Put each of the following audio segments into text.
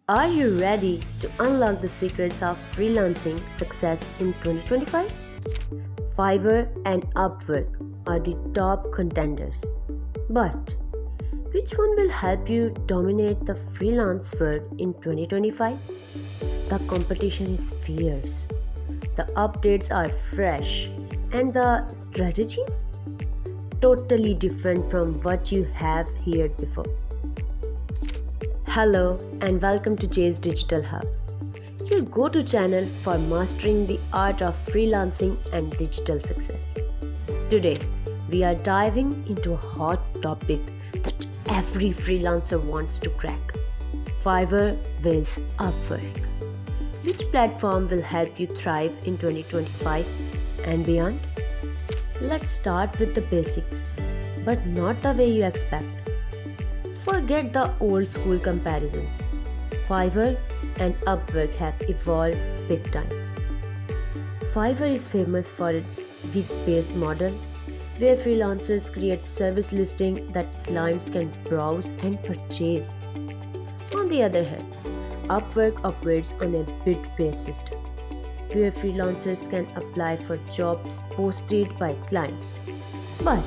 Are you ready to unlock the secrets of freelancing success in 2025? Fiverr and Upwork are the top contenders. But which one will help you dominate the freelance world in 2025? The competition is fierce, the updates are fresh, and the strategies totally different from what you have heard before. Hello and welcome to Jay's Digital Hub, your go-to channel for mastering the art of freelancing and digital success. Today, we are diving into a hot topic that every freelancer wants to crack: Fiverr vs Upwork. Which platform will help you thrive in 2025 and beyond? Let's start with the basics, but not the way you expect. Forget the old school comparisons. Fiverr and Upwork have evolved big time. Fiverr is famous for its gig-based model, where freelancers create service listings that clients can browse and purchase. On the other hand, Upwork operates on a bid-based system, where freelancers can apply for jobs posted by clients. But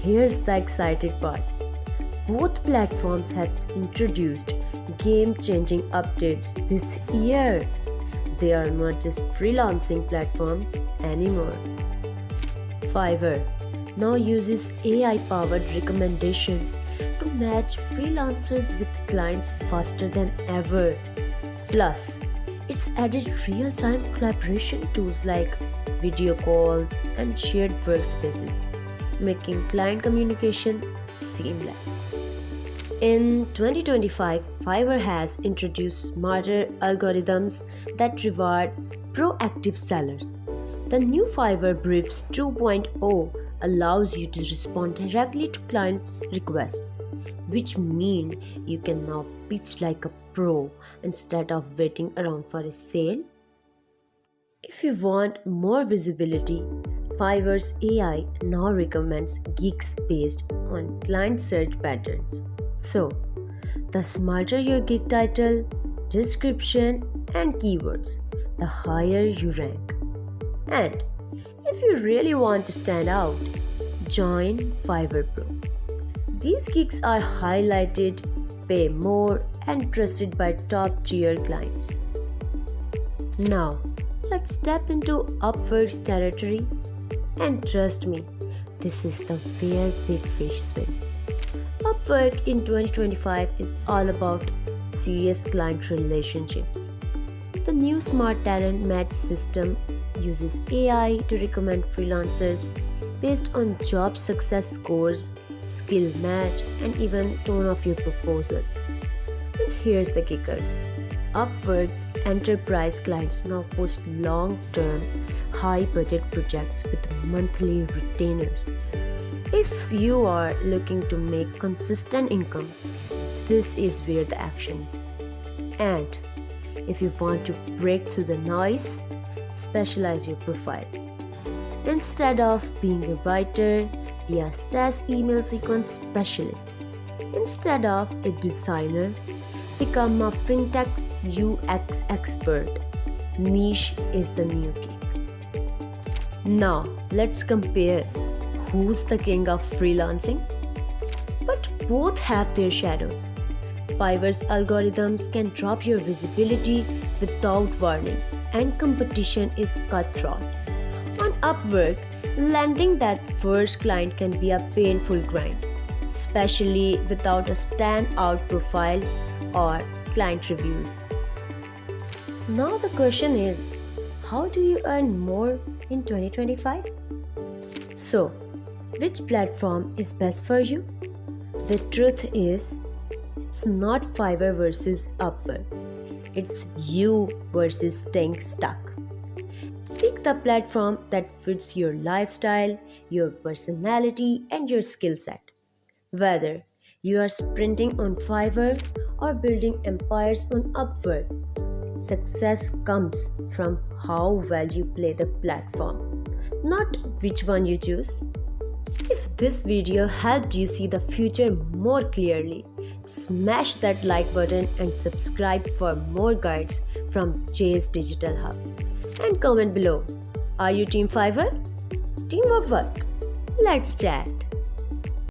here's the exciting part. Both platforms have introduced game-changing updates this year. They are not just freelancing platforms anymore. Fiverr now uses AI-powered recommendations to match freelancers with clients faster than ever. Plus, it's added real-time collaboration tools like video calls and shared workspaces, making client communication seamless. In 2025, Fiverr has introduced smarter algorithms that reward proactive sellers. The new Fiverr Briefs 2.0 allows you to respond directly to clients' requests, which means you can now pitch like a pro instead of waiting around for a sale. If you want more visibility, Fiverr's AI now recommends gigs based on client search patterns. So, the smarter your gig title, description, and keywords, the higher you rank. And if you really want to stand out, join Fiverr Pro. These gigs are highlighted, pay more, and trusted by top-tier clients. Now, let's step into Upwork's territory, and trust me, this is the where big fish swim. Upwork in 2025 is all about serious client relationships. The new Smart Talent Match system uses AI to recommend freelancers based on job success scores, skill match, and even tone of your proposal. And here's the kicker. Upwork's enterprise clients now post long-term, high-budget projects with monthly retainers. If you are looking to make consistent income, this is where the action is. And if you want to break through the noise, specialize your profile. Instead of being a writer, be a SaaS email sequence specialist. Instead of a designer, become a fintech UX expert. Niche is the new gig. Now, let's compare who's the king of freelancing. But both have their shadows. Fiverr's algorithms can drop your visibility without warning, and competition is cutthroat. On Upwork, landing that first client can be a painful grind, especially without a standout profile or client reviews. Now the question is, how do you earn more in 2025? So, which platform is best for you? The truth is, it's not Fiverr versus Upwork. It's you versus staying stuck. Pick the platform that fits your lifestyle, your personality, and your skill set. Whether you are sprinting on Fiverr or building empires on Upwork, success comes from how well you play the platform, not which one you choose. If this video helped you see the future more clearly, smash that like button and subscribe for more guides from Jay's Digital Hub. And comment below. Are you Team Fiverr? Team Upwork? Let's chat.